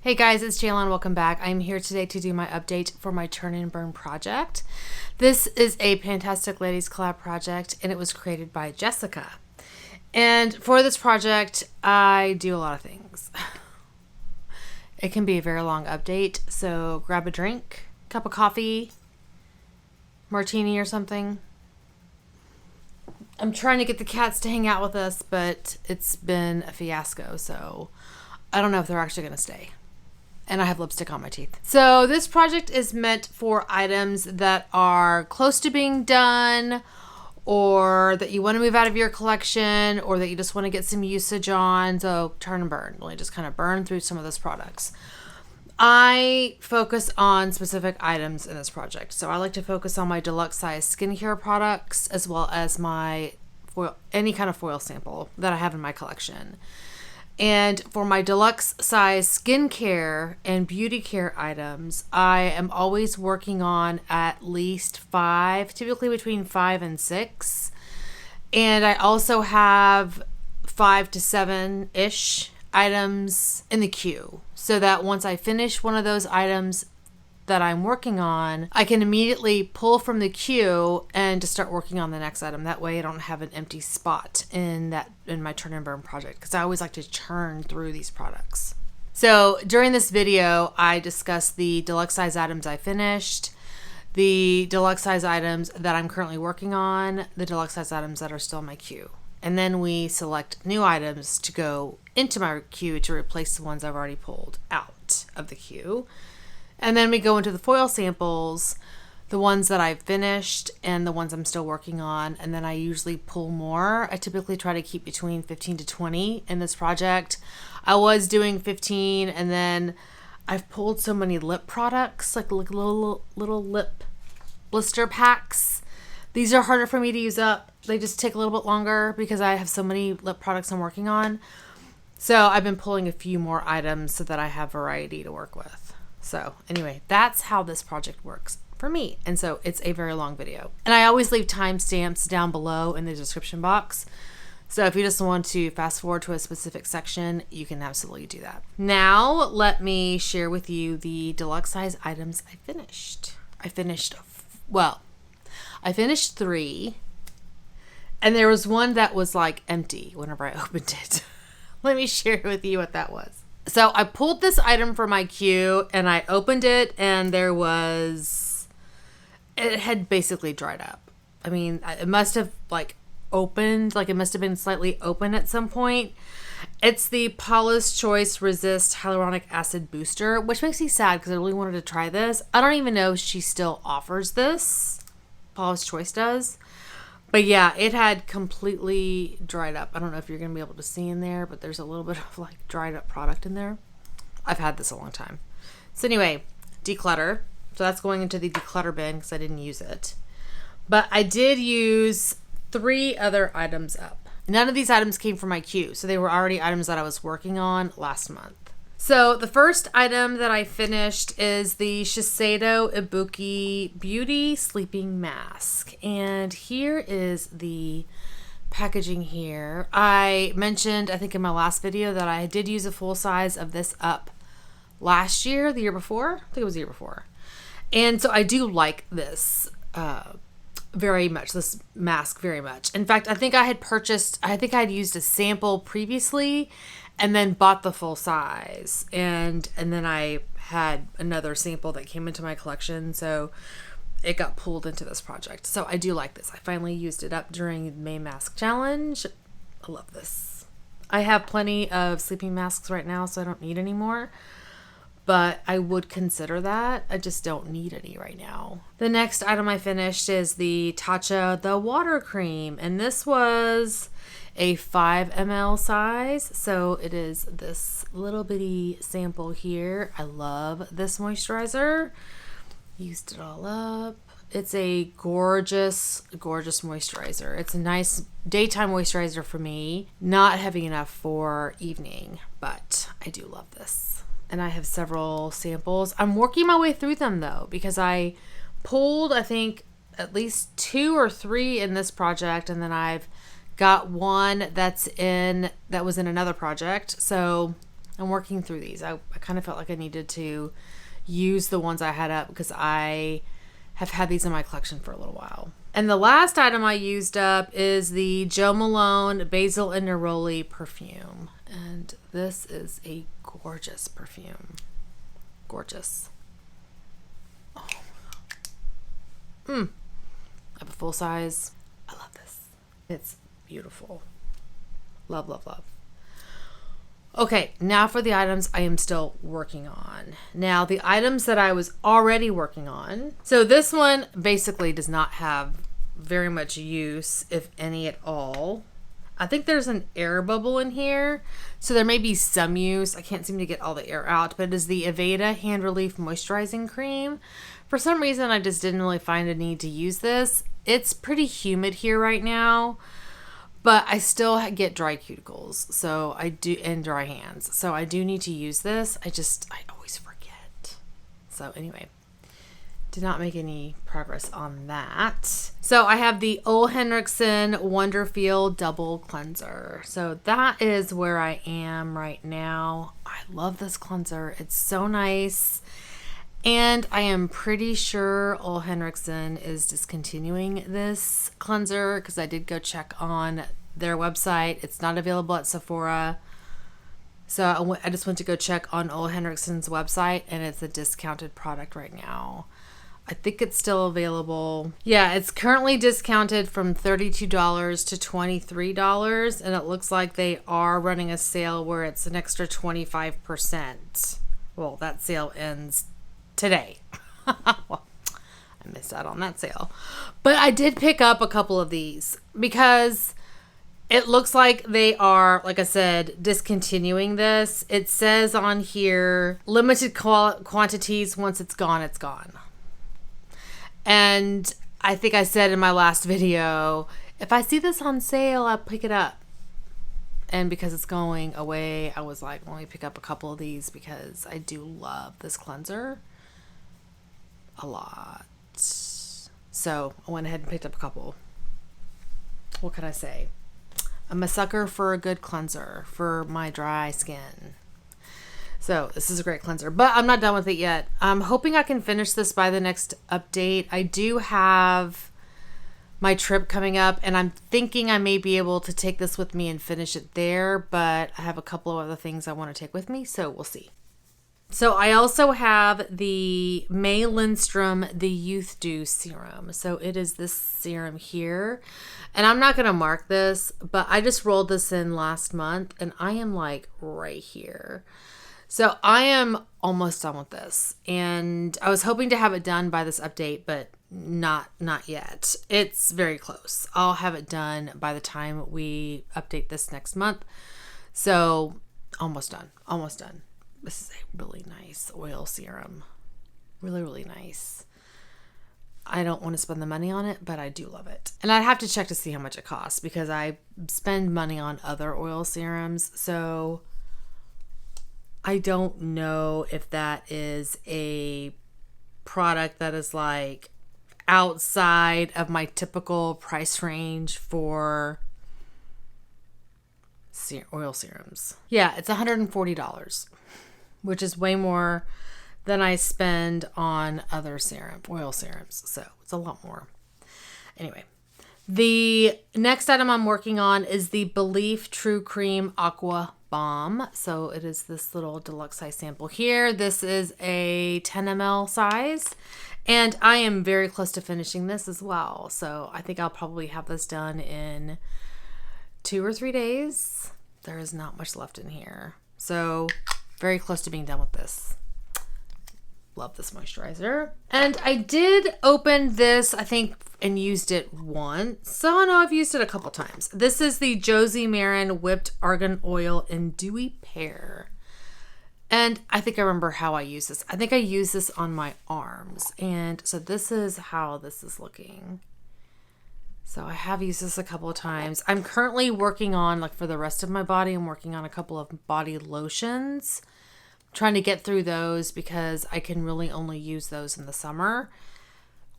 Hey guys, it's Jalen. Welcome back. I'm here today to do my update for my Turn and Burn project. This is a Pantastic Ladies collab project, and it was created by Jessica. And for this project, I do a lot of things. It can be a very long update, so grab a drink, cup of coffee, martini or something. I'm trying to get the cats to hang out with us, but it's been a fiasco, so I don't know if they're actually going to stay. And I have lipstick on my teeth. So this project is meant for items that are close to being done, or that you want to move out of your collection, or that you just want to get some usage on. So turn and burn, really just kind of burn through some of those products. I focus on specific items in this project. So I like to focus on my deluxe size skincare products, as well as my foil, any kind of foil sample that I have in my collection. And for my deluxe size skincare and beauty care items, I am always working on at least 5, typically between 5 and 6. And I also have 5 to 7-ish items in the queue, so that once I finish one of those items that I'm working on, I can immediately pull from the queue and just start working on the next item. That way I don't have an empty spot in my Turn and Burn project, because I always like to churn through these products. So during this video, I discussed the deluxe size items I finished, the deluxe size items that I'm currently working on, the deluxe size items that are still in my queue. And then we select new items to go into my queue to replace the ones I've already pulled out of the queue. And then we go into the foil samples, the ones that I've finished and the ones I'm still working on. And then I usually pull more. I typically try to keep between 15 to 20 in this project. I was doing 15, and then I've pulled so many lip products, like little lip blister packs. These are harder for me to use up. They just take a little bit longer because I have so many lip products I'm working on. So I've been pulling a few more items so that I have variety to work with. So anyway, that's how this project works for me. And so it's a very long video. And I always leave timestamps down below in the description box. So if you just want to fast forward to a specific section, you can absolutely do that. Now let me share with you the deluxe size items I finished. I finished 3. And there was one that was like empty whenever I opened it. Let me share with you what that was. So I pulled this item from my queue and I opened it, and it had basically dried up. I mean, it must have opened, it must have been slightly open at some point. It's the Paula's Choice Resist Hyaluronic Acid Booster, which makes me sad because I really wanted to try this. I don't even know if she still offers this. Paula's Choice does. But yeah, it had completely dried up. I don't know if you're going to be able to see in there, but there's a little bit of dried up product in there. I've had this a long time. So anyway, declutter. So that's going into the declutter bin because I didn't use it. But I did use 3 other items up. None of these items came from my queue, so they were already items that I was working on last month. So the first item that I finished is the Shiseido Ibuki Beauty Sleeping Mask. And here is the packaging here. I mentioned, I think in my last video, that I did use a full size of this up last year, the year before. I think it was the year before. And so I do like this very much, this mask very much. In fact, I think I had used a sample previously and then bought the full size, and then I had another sample that came into my collection, so it got pulled into this project. So I do like this. I finally used it up during the May Mask Challenge. I love this. I have plenty of sleeping masks right now, so I don't need any more, but I would consider that. I just don't need any right now. The next item I finished is the Taupe the Water Cream, and this was a 5 ml size, so it is this little bitty sample here. I love this moisturizer. Used it all up. It's a gorgeous moisturizer. It's a nice daytime moisturizer for me. Not heavy enough for evening, but I do love this. And I have several samples. I'm working my way through them though, because I pulled, I think, at least 2 or 3 in this project, and then I've got one that was in another project. So I'm working through these. I kind of felt like I needed to use the ones I had up because I have had these in my collection for a little while. And the last item I used up is the Jo Malone Basil and Neroli perfume. And this is a gorgeous perfume. Gorgeous. Oh. I have a full size. I love this. It's beautiful. Love, love, love. Okay, now for the items I am still working on. Now, the items that I was already working on. So this one basically does not have very much use, if any at all. I think there's an air bubble in here, so there may be some use. I can't seem to get all the air out, but it is the Aveda Hand Relief Moisturizing Cream. For some reason, I just didn't really find a need to use this. It's pretty humid here right now, but I still get dry cuticles, so I do, and dry hands. So I do need to use this. I always forget. So anyway, did not make any progress on that. So I have the Ole Henriksen Wonderfeel Double Cleanser. So that is where I am right now. I love this cleanser. It's so nice. And I am pretty sure Ole Henriksen is discontinuing this cleanser because I did go check on their website. It's not available at Sephora. So I just went to go check on Ole Henriksen's website, and it's a discounted product right now. I think it's still available. Yeah, it's currently discounted from $32 to $23, and it looks like they are running a sale where it's an extra 25%. Well, that sale ends today. Well, I missed out on that sale. But I did pick up a couple of these because it looks like they are, like I said, discontinuing this. It says on here, limited quantities. Once it's gone, it's gone. And I think I said in my last video, if I see this on sale, I'll pick it up. And because it's going away, I was like, let me pick up a couple of these because I do love this cleanser a lot. So I went ahead and picked up a couple. What can I say? I'm a sucker for a good cleanser for my dry skin. So this is a great cleanser, but I'm not done with it yet. I'm hoping I can finish this by the next update. I do have my trip coming up, and I'm thinking I may be able to take this with me and finish it there, but I have a couple of other things I want to take with me, so we'll see. So I also have the May Lindstrom The Youth Dew Serum. So it is this serum here. And I'm not going to mark this, but I just rolled this in last month, and I am like right here. So I am almost done with this. And I was hoping to have it done by this update, but not yet. It's very close. I'll have it done by the time we update this next month. So almost done. Almost done. This is a really nice oil serum. Really, really nice. I don't want to spend the money on it, but I do love it. And I'd have to check to see how much it costs because I spend money on other oil serums. So I don't know if that is a product that is like outside of my typical price range for oil serums. Yeah, it's $140. Which is way more than I spend on other oil serums. So it's a lot more. Anyway, the next item I'm working on is the Belief True Cream Aqua Balm. So it is this little deluxe size sample here. This is a 10 ml size. And I am very close to finishing this as well. So I think I'll probably have this done in 2 or 3 days. There is not much left in here. So very close to being done with this. Love this moisturizer. And I did open this, I think, and used it once. So no, I've used it a couple times. This is the Josie Maran Whipped Argan Oil in Dewy Pear. And I think I remember how I use this. I think I use this on my arms. And so this is how this is looking. So I have used this a couple of times. I'm currently working on, like for the rest of my body, I'm working on a couple of body lotions. Trying to get through those because I can really only use those in the summer.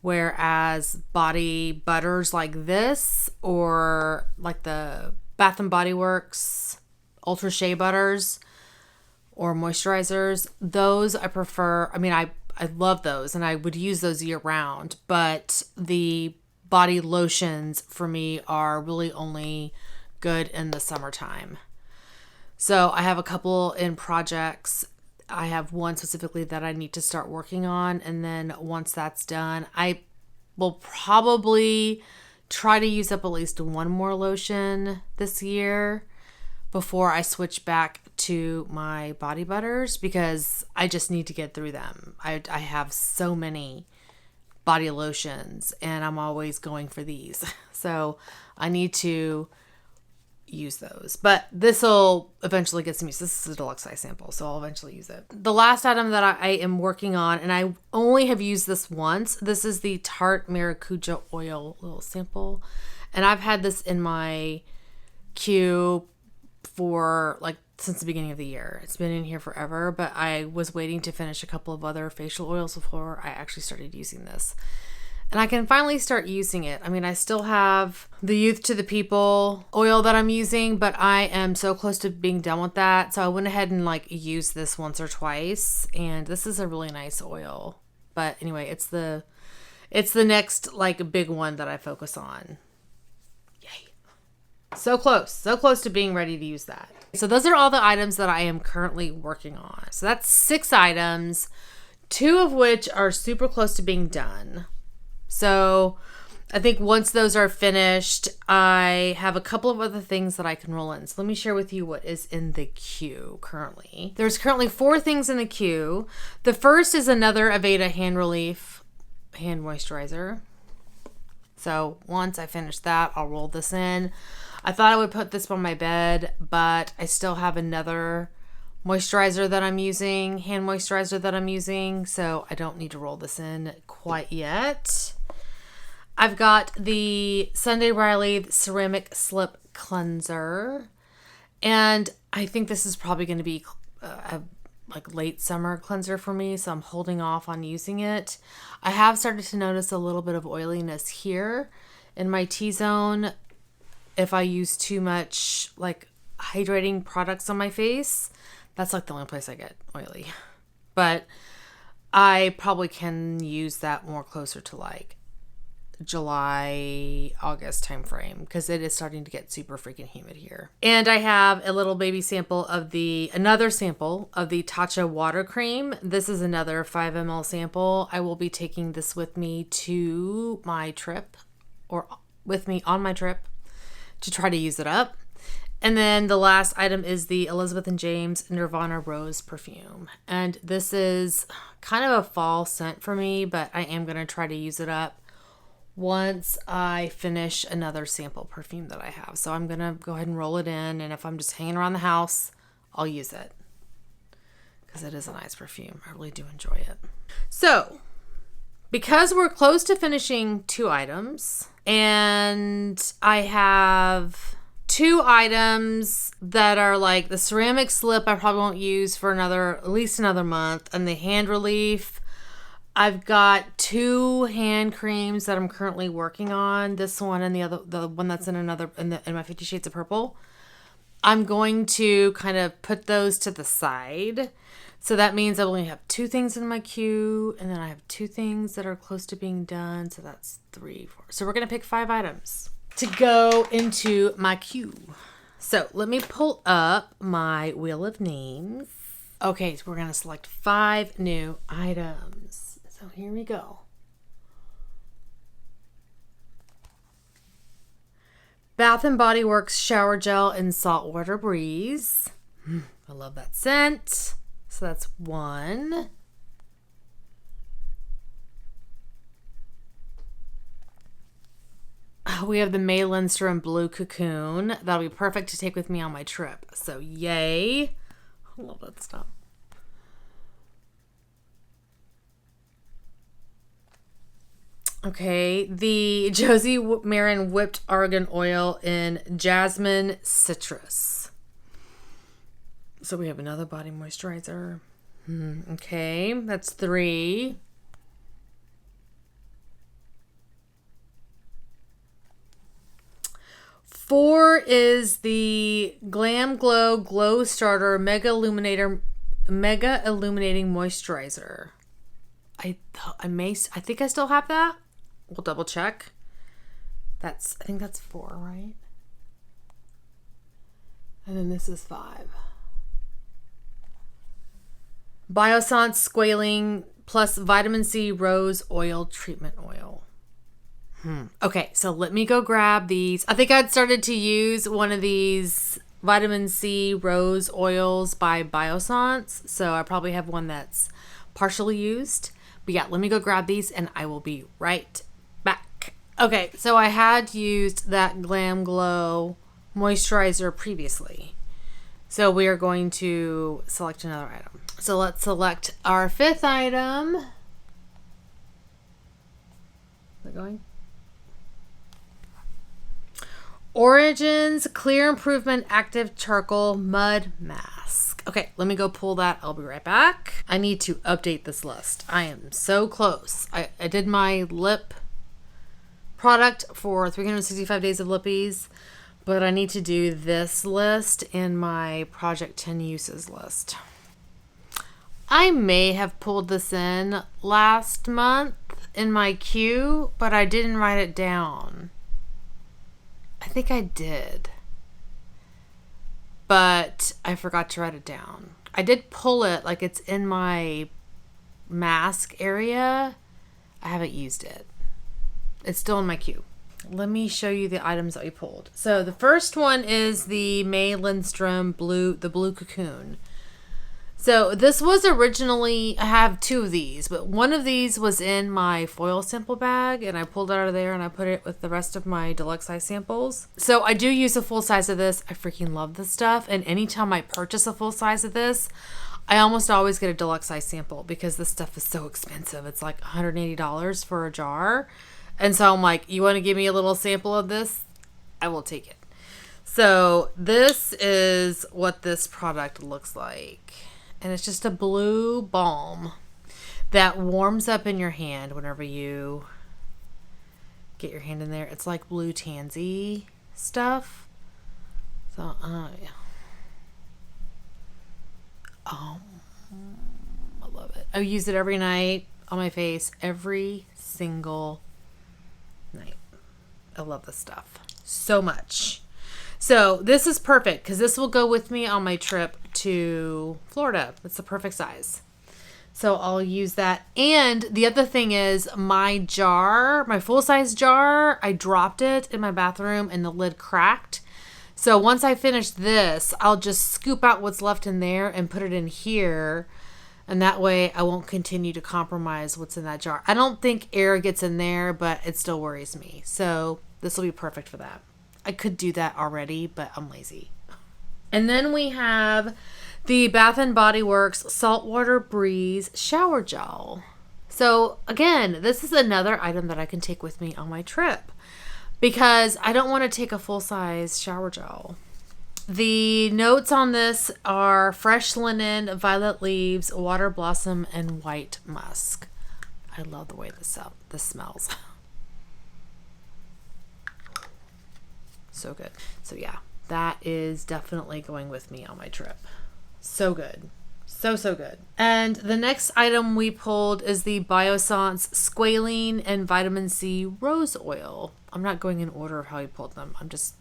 Whereas body butters like this, or like the Bath and Body Works Ultra Shea Butters, or moisturizers. Those I prefer. I mean, I love those and I would use those year round, but the body lotions for me are really only good in the summertime. So I have a couple in projects. I have one specifically that I need to start working on. And then once that's done, I will probably try to use up at least one more lotion this year before I switch back to my body butters, because I just need to get through them. I have so many body lotions and I'm always going for these. So I need to use those, but this will eventually get some use. This is a deluxe size sample, so I'll eventually use it. The last item that I am working on, and I only have used this once, this is the Tarte Maracuja Oil little sample, and I've had this in my queue for like since the beginning of the year. It's been in here forever, but I was waiting to finish a couple of other facial oils before I actually started using this. And I can finally start using it. I mean, I still have the Youth to the People oil that I'm using, but I am so close to being done with that. So I went ahead and like used this once or twice, and this is a really nice oil. But anyway, it's the next like big one that I focus on. Yay. So close to being ready to use that. So those are all the items that I am currently working on. So that's 6 items, 2 of which are super close to being done. So I think once those are finished, I have a couple of other things that I can roll in. So let me share with you what is in the queue currently. There's currently 4 things in the queue. The first is another Aveda Hand Relief hand moisturizer. So once I finish that, I'll roll this in. I thought I would put this on my bed, but I still have another moisturizer that I'm using, hand moisturizer that I'm using, so I don't need to roll this in quite yet. I've got the Sunday Riley Ceramic Slip Cleanser, and I think this is probably going to be a like late summer cleanser for me, so I'm holding off on using it. I have started to notice a little bit of oiliness here in my T-zone if I use too much like hydrating products on my face. That's like the only place I get oily. But I probably can use that more closer to like July, August time frame, because it is starting to get super freaking humid here. And I have a little baby sample of another sample of the Tatcha water cream. This is another 5 ml sample. I will be taking this with me to my trip, or with me on my trip, to try to use it up. And then the last item is the Elizabeth & James Nirvana Rose perfume. And this is kind of a fall scent for me, but I am going to try to use it up once I finish another sample perfume that I have. So I'm going to go ahead and roll it in, and if I'm just hanging around the house, I'll use it, because it is a nice perfume. I really do enjoy it. So because we're close to finishing 2 items, and I have 2 items that are like the ceramic slip I probably won't use for at least another month, and the hand relief, I've got 2 hand creams that I'm currently working on. This one and the one that's in my 50 Shades of Purple. I'm going to kind of put those to the side. So that means I only have 2 things in my queue, and then I have 2 things that are close to being done. So that's 3, 4. So we're going to pick 5 items to go into my queue. So let me pull up my wheel of names. Okay, so we're going to select 5 new items. So here we go. Bath & Body Works Shower Gel in Saltwater Breeze. I love that scent. So that's 1. We have the May Lindstrom Blue Cocoon. That'll be perfect to take with me on my trip. So yay. I love that stuff. Okay, the Josie Marin Whipped Argan Oil in Jasmine Citrus. So we have another body moisturizer. Okay, that's 3. Four is the Glam Glow Glow Starter Mega Illuminator Mega Illuminating Moisturizer. I think I still have that. We'll double check. I think that's 4, right? And then this is 5. Biossance Squalene plus Vitamin C Rose Oil Treatment Oil. Okay, so let me go grab these. I think I'd started to use one of these Vitamin C Rose Oils by Biossance. So I probably have one that's partially used. But yeah, let me go grab these and I will be right back. Okay, so I had used that Glam Glow moisturizer previously. So we are going to select another item. So let's select our 5th item. Is it going? Origins Clear Improvement Active Charcoal Mud Mask. Okay, let me go pull that. I'll be right back. I need to update this list. I am so close. I did my lip product for 365 days of lippies, but I need to do this list in my Project 10 uses list. I may have pulled this in last month in my queue, but I didn't write it down. I think I did, but I forgot to write it down. I did pull it, like it's in my mask area. I haven't used it. It's still in my queue. Let me show you the items that we pulled. So the first one is the May Lindstrom the Blue Cocoon. So this was originally, I have 2 of these, but one of these was in my foil sample bag and I pulled it out of there and I put it with the rest of my deluxe size samples. So I do use a full size of this. I freaking love this stuff. And anytime I purchase a full size of this, I almost always get a deluxe size sample because this stuff is so expensive. It's like $180 for a jar. And so I'm like, you want to give me a little sample of this? I will take it. So this is what this product looks like. And it's just a blue balm that warms up in your hand whenever you get your hand in there. It's like blue tansy stuff. So, yeah. I love it. I use it every night on my face, every single night. I love this stuff so much. So this is perfect because this will go with me on my trip to Florida. It's the perfect size. So I'll use that. And the other thing is my jar, my full-size jar, I dropped it in my bathroom and the lid cracked. So once I finish this, I'll just scoop out what's left in there and put it in here. And that way I won't continue to compromise what's in that jar. I don't think air gets in there, but it still worries me. So this will be perfect for that. I could do that already, but I'm lazy. And then we have the Bath & Body Works Saltwater Breeze Shower Gel. So again, this is another item that I can take with me on my trip because I don't want to take a full-size shower gel. The notes on this are fresh linen, violet leaves, water blossom, and white musk. I love the way this smells. So good. So yeah, that is definitely going with me on my trip. So good. So good. And the next item we pulled is the Biossance Squalene and Vitamin C Rose Oil. I'm not going in order of how we pulled them. I'm just,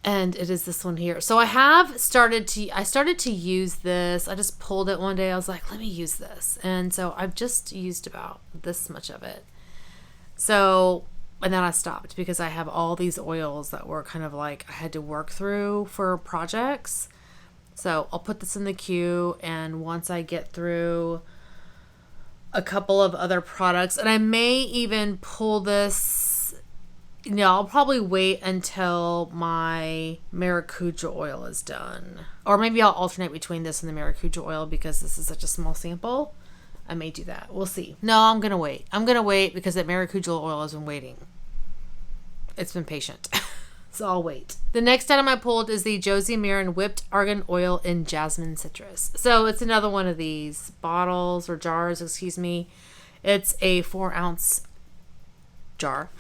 and it is this one here. So I started to use this. I just pulled it one day. I was like, let me use this. And so I've just used about this much of it. So, and then I stopped because I have all these oils that were kind of like I had to work through for projects. So I'll put this in the queue, and once I get through a couple of other products, and I may even pull this, I'll probably wait until my Maracuja oil is done. Or maybe I'll alternate between this and the Maracuja oil because this is such a small sample. I may do that. We'll see. No, I'm going to wait. I'm going to wait because that Maracuja oil has been waiting. It's been patient. So I'll wait. The next item I pulled is the Josie Marin Whipped Argan Oil in Jasmine Citrus. So it's another one of these bottles or jars, excuse me. It's a 4-ounce jar.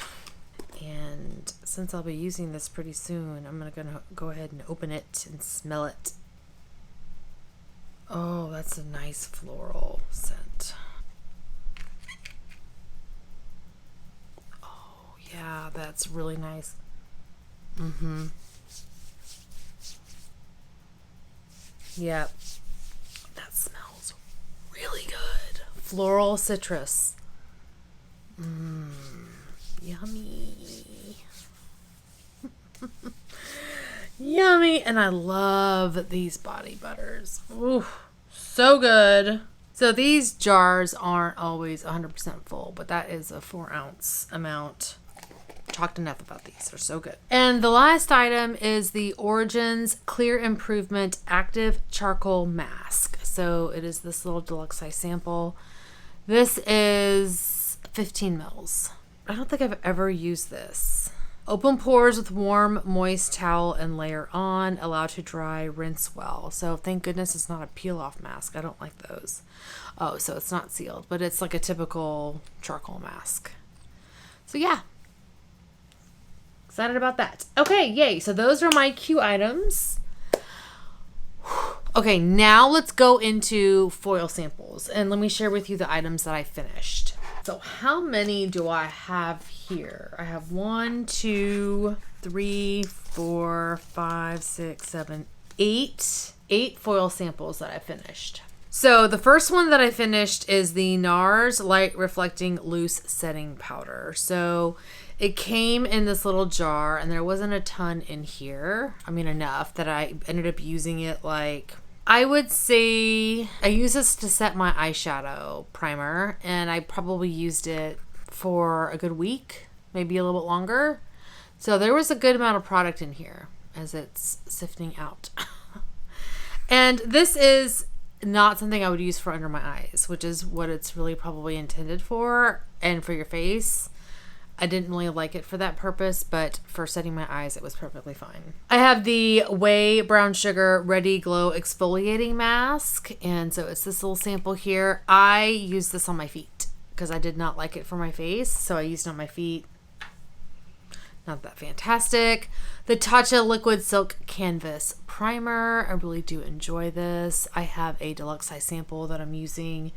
And since I'll be using this pretty soon, I'm going to go ahead and open it and smell it. Oh, that's a nice floral scent. Oh, yeah, that's really nice. Mm-hmm. Yep. That smells really good. Floral citrus. Mmm. Yummy. Yummy. And I love these body butters. Ooh, so good. So these jars aren't always 100% full, but that is a 4-ounce amount. Talked enough about these. They're so good. And the last item is the Origins Clear Improvement Active Charcoal Mask. So it is this little deluxe size sample. This is 15 mils. I don't think I've ever used this. Open pores with warm, moist towel and layer on. Allow to dry, rinse well. So thank goodness it's not a peel-off mask. I don't like those. Oh, so it's not sealed, but it's like a typical charcoal mask. So yeah. Excited about that. Okay, yay. So those are my Q items. Okay, now let's go into foil samples. And let me share with you the items that I finished. So how many do I have here? I have 1, 2, 3, 4, 5, 6, 7, 8. 8 foil samples that I finished. So the first one that I finished is the NARS Light Reflecting Loose Setting Powder. So it came in this little jar and there wasn't a ton in here. I mean, enough that I ended up using it like, I would say I use this to set my eyeshadow primer, and I probably used it for a good week, maybe a little bit longer. So there was a good amount of product in here as it's sifting out. And this is not something I would use for under my eyes, which is what it's really probably intended for, and for your face. I didn't really like it for that purpose, but for setting my eyes, it was perfectly fine. I have the Way Brown Sugar Ready Glow Exfoliating Mask, and so it's this little sample here. I used this on my feet because I did not like it for my face, so I used it on my feet. Not that fantastic. The Tatcha Liquid Silk Canvas Primer. I really do enjoy this. I have a deluxe size sample that I'm using.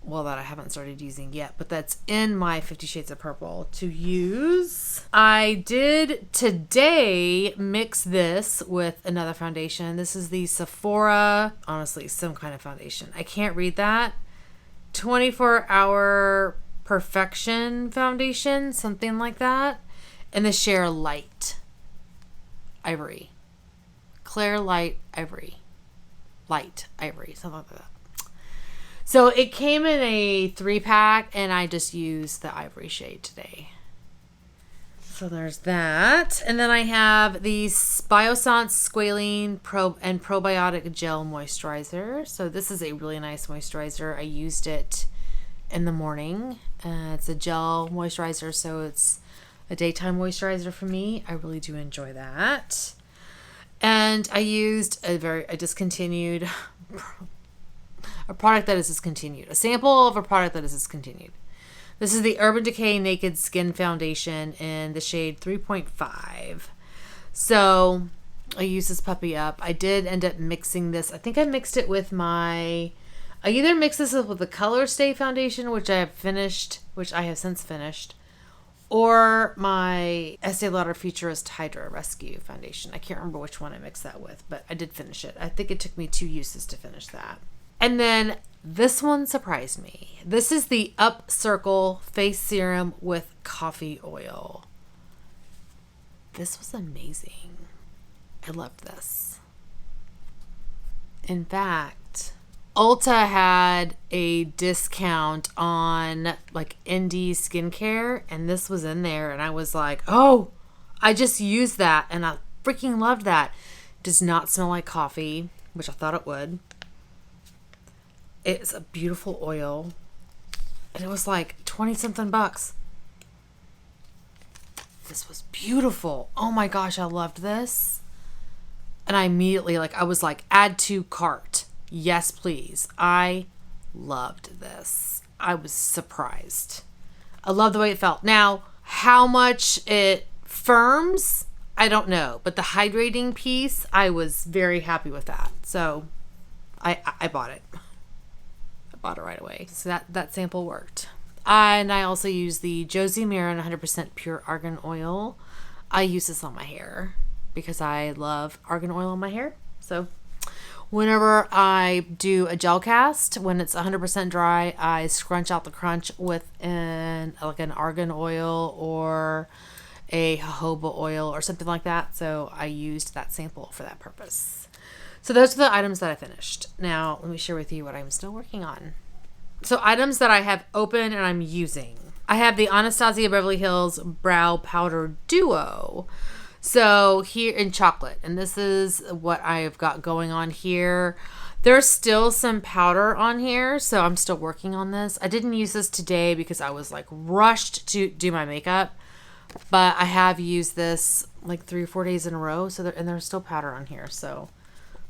Well, that I haven't started using yet, but that's in my 50 Shades of Purple to use. I did today mix this with another foundation. This is the Sephora, honestly, some kind of foundation. I can't read that. 24-hour Perfection Foundation, something like that. And the Share Light Ivory. Claire Light Ivory. Light Ivory, something like that. So it came in a 3-pack, and I just used the ivory shade today. So there's that. And then I have the Biossance Squalene and Probiotic Gel Moisturizer. So this is a really nice moisturizer. I used it in the morning. It's a gel moisturizer, so it's a daytime moisturizer for me. I really do enjoy that. And I used a discontinued... a product that is discontinued. A sample of a product that is discontinued. This is the Urban Decay Naked Skin Foundation in the shade 3.5. So I used this puppy up. I did end up mixing this. I think I mixed it with I either mixed this with the Color Stay Foundation, which I have since finished, or my Estee Lauder Futurist Hydra Rescue Foundation. I can't remember which one I mixed that with, but I did finish it. I think it took me 2 uses to finish that. And then this one surprised me. This is the Up Circle Face Serum with Coffee Oil. This was amazing. I loved this. In fact, Ulta had a discount on like indie skincare, and this was in there, and I was like, oh, I just used that, and I freaking loved that. It does not smell like coffee, which I thought it would. It's a beautiful oil, and it was like 20-something bucks. This was beautiful. Oh my gosh, I loved this. And I immediately, I was like, add to cart. Yes, please. I loved this. I was surprised. I love the way it felt. Now, how much it firms, I don't know. But the hydrating piece, I was very happy with that. So, I bought it. I bought it right away. So that sample worked. And I also use the Josie Marin 100% pure argan oil. I use this on my hair because I love argan oil on my hair. So whenever I do a gel cast, when it's 100% dry, I scrunch out the crunch with an argan oil or a jojoba oil or something like that. So I used that sample for that purpose. So those are the items that I finished. Now let me share with you what I'm still working on. So items that I have open and I'm using. I have the Anastasia Beverly Hills Brow Powder Duo. So here in chocolate, and this is what I've got going on here. There's still some powder on here, so I'm still working on this. I didn't use this today because I was like rushed to do my makeup, but I have used this like 3 or 4 days in a row. So there's still powder on here. So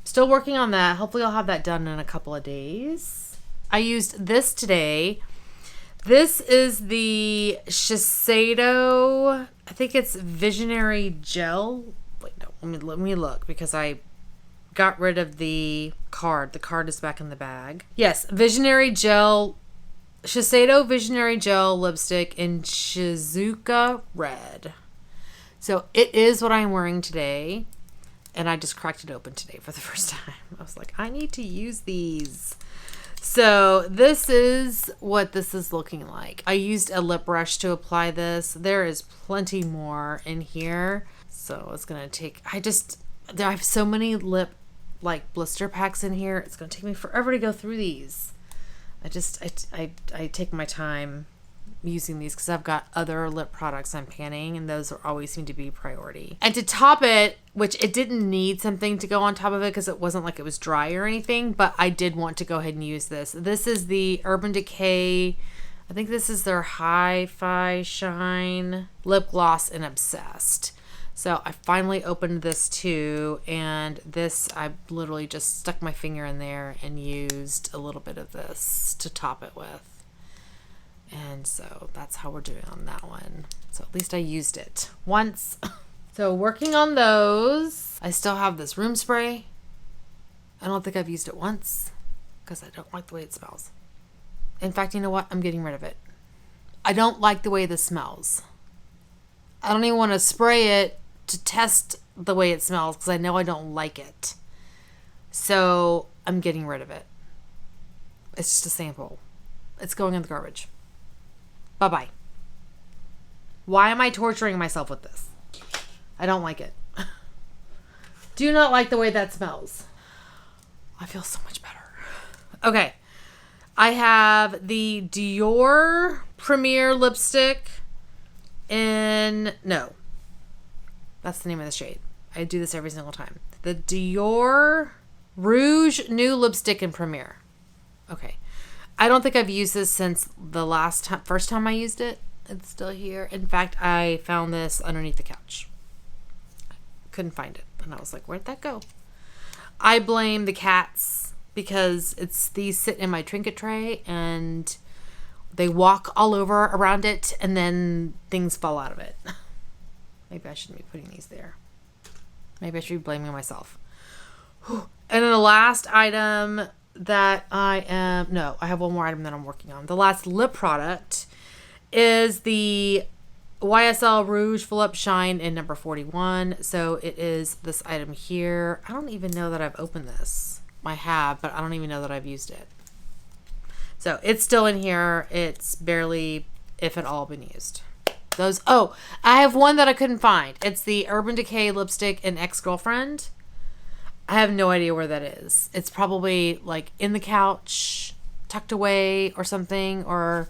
still working on that. Hopefully I'll have that done in a couple of days. I used this today. This is the Shiseido, I think it's VisionAiry Gel. Wait, no, let me look because I got rid of the card. The card is back in the bag. Yes, VisionAiry Gel, Shiseido VisionAiry Gel lipstick in Shizuka Red. So it is what I'm wearing today. And I just cracked it open today for the first time. I was like, I need to use these. So this is what this is looking like. I used a lip brush to apply this. There is plenty more in here. So it's going to take, I have so many lip like blister packs in here. It's going to take me forever to go through these. I take my time using these because I've got other lip products I'm panning, and those always seem to be priority. And to top it, which it didn't need something to go on top of it because it wasn't like it was dry or anything, but I did want to go ahead and use this. This is the Urban Decay, I think this is their Hi-Fi Shine lip gloss in Obsessed. So I finally opened this too, and this I literally just stuck my finger in there and used a little bit of this to top it with. And so that's how we're doing on that one. So at least I used it once. So working on those. I still have this room spray. I don't think I've used it once because I don't like the way it smells. In fact, you know what? I'm getting rid of it. I don't like the way this smells. I don't even want to spray it to test the way it smells because I know I don't like it. So I'm getting rid of it. It's just a sample. It's going in the garbage. Bye-bye. Why am I torturing myself with this? I don't like it. Do not like the way that smells. I feel so much better. Okay. I have the Dior Premier lipstick in... No. That's the name of the shade. I do this every single time. The Dior Rouge New Lipstick in Premier. Okay. I don't think I've used this since the first time I used it. It's still here. In fact, I found this underneath the couch. Couldn't find it. And I was like, where'd that go? I blame the cats because these sit in my trinket tray and they walk all over around it and then things fall out of it. Maybe I shouldn't be putting these there. Maybe I should be blaming myself. And then the last item that I have one more item that I'm working on. The last lip product is the YSL Rouge Full Up Shine in number 41. So it is this item here. I don't even know that I've opened this. I have, but I don't even know that I've used it. So it's still in here. It's barely, if at all, been used. I have one that I couldn't find. It's the Urban Decay lipstick in Ex-Girlfriend. I have no idea where that is. It's probably like in the couch, tucked away or something, or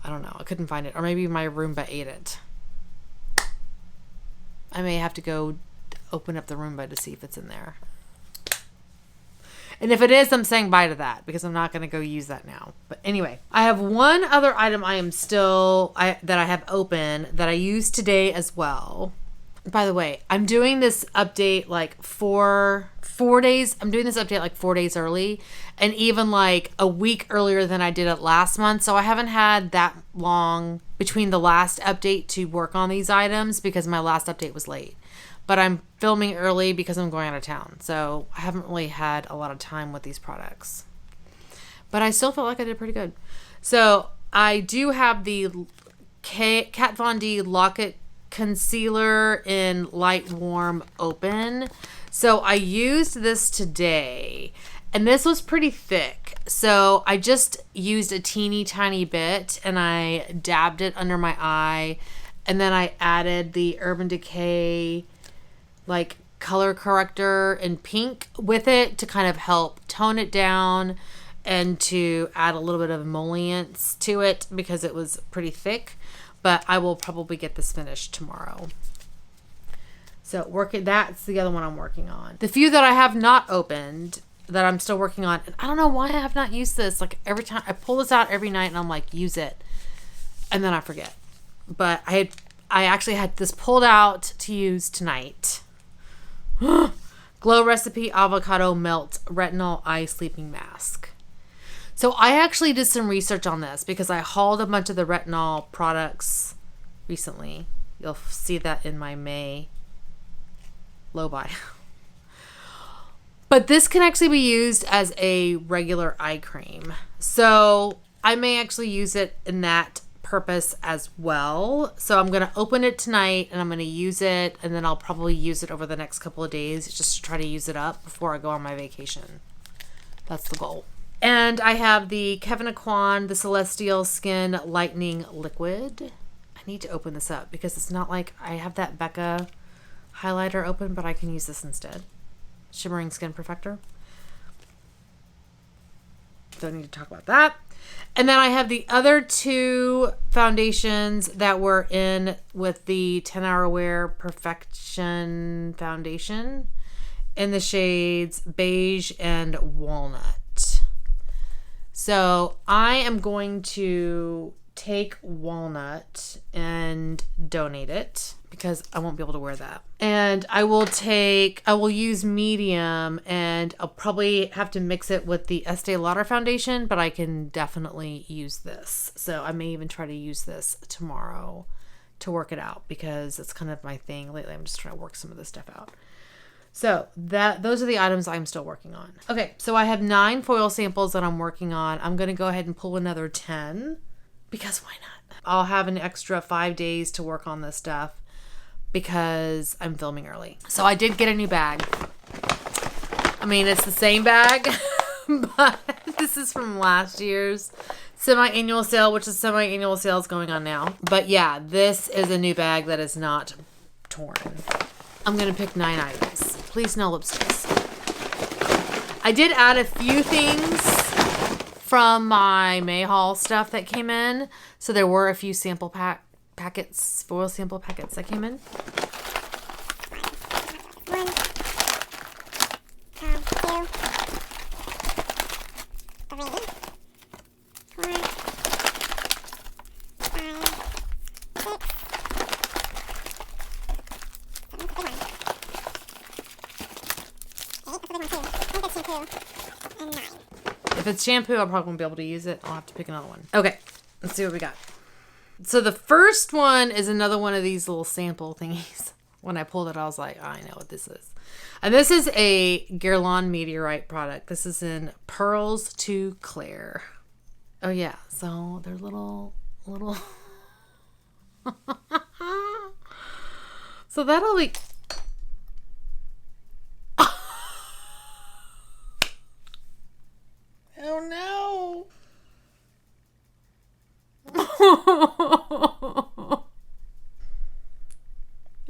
I don't know. I couldn't find it. Or maybe my Roomba ate it. I may have to go open up the Roomba to see if it's in there. And if it is, I'm saying bye to that because I'm not going to go use that now. But anyway, I have one other item that I have open that I used today as well. By the way, I'm doing this update like 4 days. I'm doing this update like 4 days early and even like a week earlier than I did it last month. So I haven't had that long between the last update to work on these items because my last update was late. but I'm filming early because I'm going out of town. So I haven't really had a lot of time with these products. But I still felt like I did pretty good. So I do have the Kat Von D Lock-It Concealer in Light Warm Open. So I used this today. And this was pretty thick. So I just used a teeny tiny bit and I dabbed it under my eye. And then I added the Urban Decay like color corrector in pink with it to kind of help tone it down and to add a little bit of emollients to it because it was pretty thick. But I will probably get this finished tomorrow. So that's the other one I'm working on. The few that I have not opened that I'm still working on, and I don't know why I have not used this. Like every time I pull this out every night and I'm like, use it. And then I forget. But I actually had this pulled out to use tonight. Glow Recipe Avocado Melt Retinol Eye Sleeping Mask. So I actually did some research on this because I hauled a bunch of the retinol products recently. You'll see that in my May low buy. But this can actually be used as a regular eye cream. So I may actually use it in that purpose as well. So I'm going to open it tonight and I'm going to use it, and then I'll probably use it over the next couple of days just to try to use it up before I go on my vacation. That's the goal. And I have the Kevin Aquan, the Celestial Skin Lightening Liquid. I need to open this up because it's not like I have that Becca highlighter open, but I can use this instead. Shimmering Skin Perfector. Don't need to talk about that. And then I have the other two foundations that were in with the 10 Hour Wear Perfection Foundation in the shades Beige and Walnut. So I am going to take Walnut and donate it because I won't be able to wear that. And I will use medium, and I'll probably have to mix it with the Este Lauder foundation, but I can definitely use this. So I may even try to use this tomorrow to work it out because it's kind of my thing lately. I'm just trying to work some of this stuff out. So those are the items I'm still working on. Okay, so I have 9 foil samples that I'm working on. I'm going to go ahead and pull another 10 because why not? I'll have an extra 5 days to work on this stuff because I'm filming early. So I did get a new bag. I mean, it's the same bag, but this is from last year's semi-annual sale, which is semi-annual sale is going on now. But yeah, this is a new bag that is not torn. I'm going to pick 9 items. Please no lipsticks. I did add a few things from my May haul stuff that came in. So there were a few sample packets, foil sample packets that came in. If it's shampoo, I probably won't be able to use it. I'll have to pick another one. Okay, let's see what we got. So the first one is another one of these little sample thingies. When I pulled it, I was like, I know what this is. And this is a Guerlain Meteorite product. This is in Pearls to Claire. Oh yeah, so they're little. So that'll be. Oh no.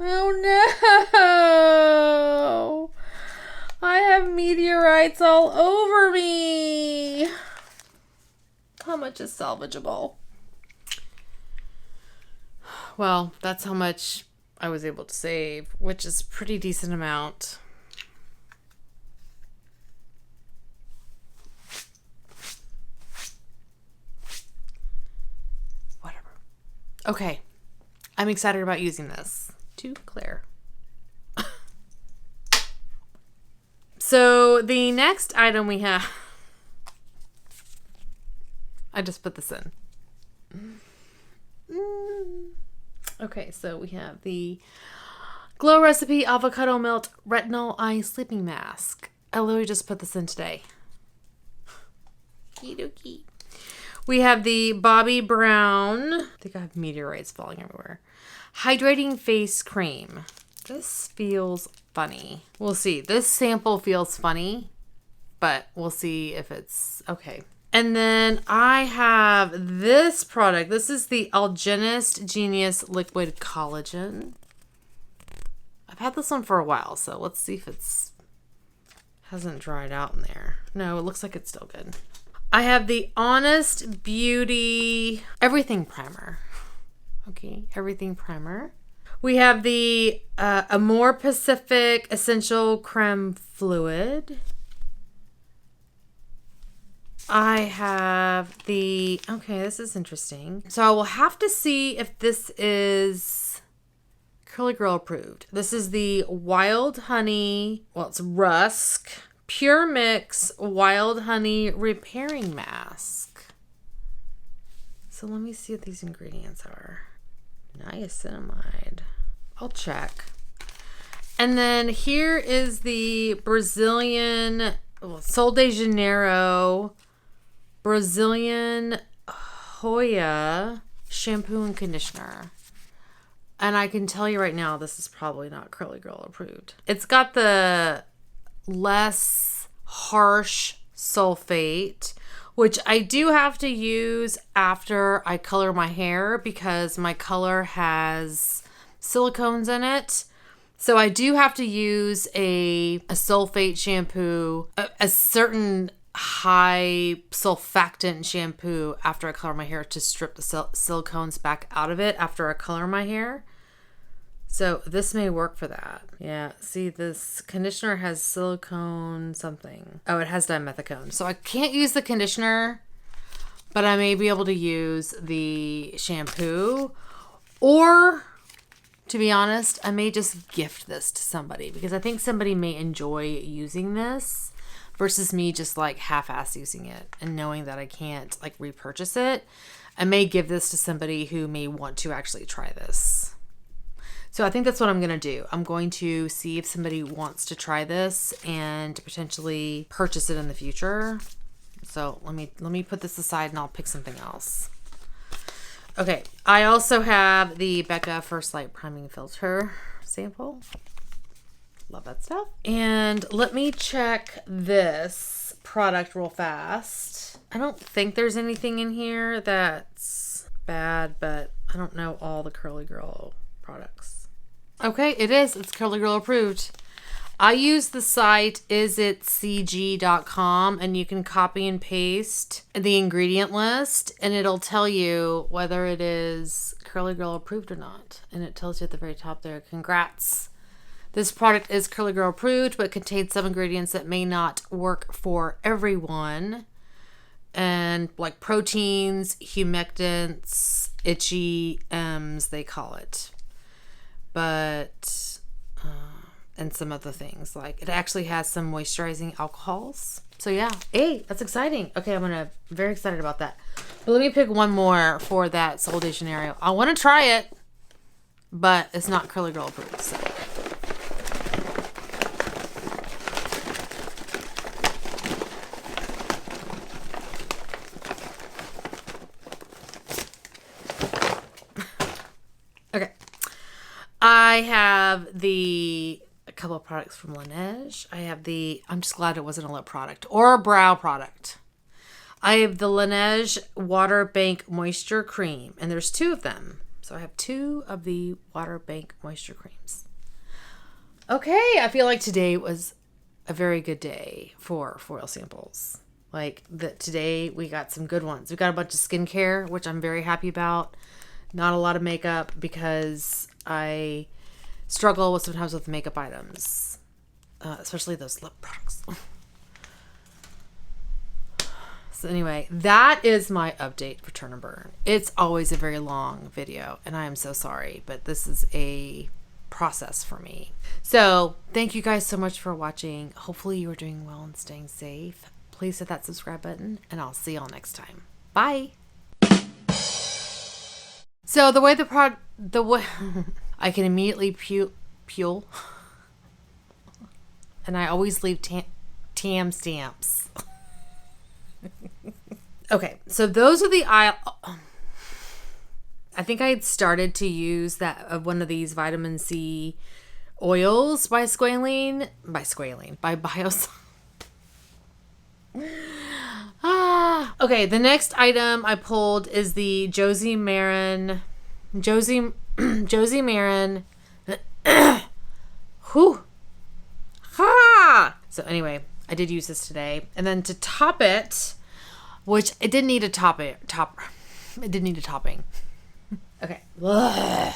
Oh no. I have meteorites all over me. How much is salvageable? Well, that's how much I was able to save, which is a pretty decent amount. Okay, I'm excited about using this. To Claire. So the next item we have, I just put this in. Okay, so we have the Glow Recipe Avocado Melt Retinol Eye Sleeping Mask. I literally just put this in today. Okie. We have the Bobbi Brown. I think I have meteorites falling everywhere. Hydrating Face Cream. This feels funny. We'll see. This sample feels funny, but we'll see if it's okay. And then I have this product. This is the Algenist Genius Liquid Collagen. I've had this one for a while, so let's see if it's hasn't dried out in there. No, it looks like it's still good. I have the Honest Beauty Everything Primer. Okay, Everything Primer. We have the Amore Pacific Essential Creme Fluid. I have the, okay, this is interesting. So I will have to see if this is Curly Girl approved. This is the Wild Honey, well, it's Rusk Pure Mix Wild Honey Repairing Mask. So let me see what these ingredients are. Niacinamide. I'll check. And then here is the Brazilian, well, Sol de Janeiro Brazilian Hoya shampoo and conditioner. And I can tell you right now, this is probably not Curly Girl approved. It's got the less harsh sulfate, which I do have to use after I color my hair because my color has silicones in it. So I do have to use a sulfate shampoo, a certain high sulfactant shampoo after I color my hair to strip the silicones back out of it after I color my hair. So this may work for that. Yeah, see, this conditioner has silicone something. Oh, it has dimethicone. So I can't use the conditioner, but I may be able to use the shampoo. Or, to be honest, I may just gift this to somebody because I think somebody may enjoy using this versus me just like half-ass using it and knowing that I can't like repurchase it. I may give this to somebody who may want to actually try this. So I think that's what I'm going to do. I'm going to see if somebody wants to try this and potentially purchase it in the future. So let me put this aside and I'll pick something else. Okay, I also have the Becca First Light Priming Filter sample. Love that stuff. And let me check this product real fast. I don't think there's anything in here that's bad, but I don't know all the Curly Girl products. Okay, it is. It's Curly Girl approved. I use the site isitcg.com and you can copy and paste the ingredient list and it'll tell you whether it is Curly Girl approved or not. And it tells you at the very top there, congrats. This product is Curly Girl approved, but contains some ingredients that may not work for everyone. And like proteins, humectants, itchy M's, they call it. But, and some other things. Like it actually has some moisturizing alcohols. So yeah, hey, that's exciting. Okay, I'm very excited about that. But let me pick one more for that Sol de Janeiro. I want to try it, but it's not Curly Girl approved. So. Okay. I have a couple of products from Laneige. I'm just glad it wasn't a lip product or a brow product. I have the Laneige Water Bank Moisture Cream, and there's 2 of them. So I have 2 of the Water Bank Moisture Creams. Okay, I feel like today was a very good day for foil samples. Like today we got some good ones. We got a bunch of skincare, which I'm very happy about. Not a lot of makeup because I struggle sometimes with makeup items, especially those lip products. So anyway, that is my update for Turn and Burn. It's always a very long video, and I am so sorry, but this is a process for me. So thank you guys so much for watching. Hopefully you are doing well and staying safe. Please hit that subscribe button, and I'll see y'all next time. Bye. So the way I can immediately Pule. And I always leave TAM stamps. Okay, so those are the I think I had started to use that one of these vitamin C oils by Bios. Okay, the next item I pulled is the Josie Marin. Whew. So anyway, I did use this today. And then to top it, which it didn't need a topping. Okay. Ugh.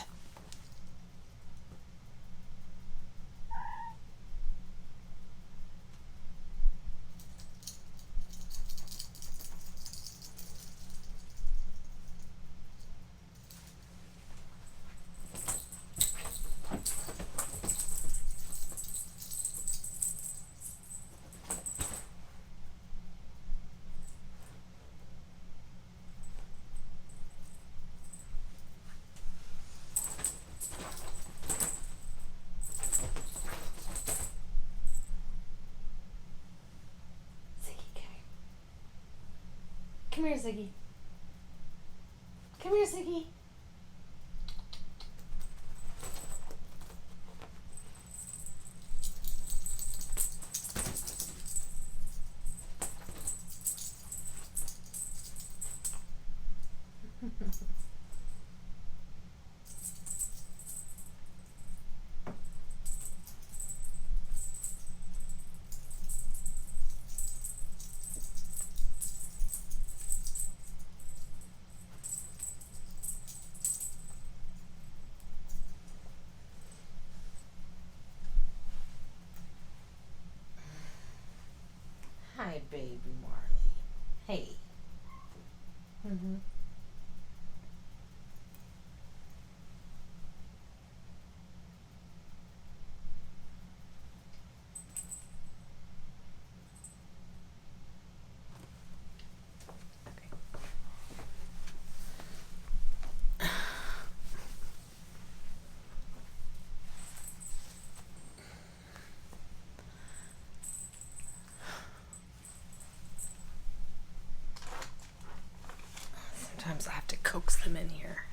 Come here, Ziggy. Come here, Ziggy. Hi, baby Marley. Hey. Mm-hmm. Sometimes I have to coax them in here.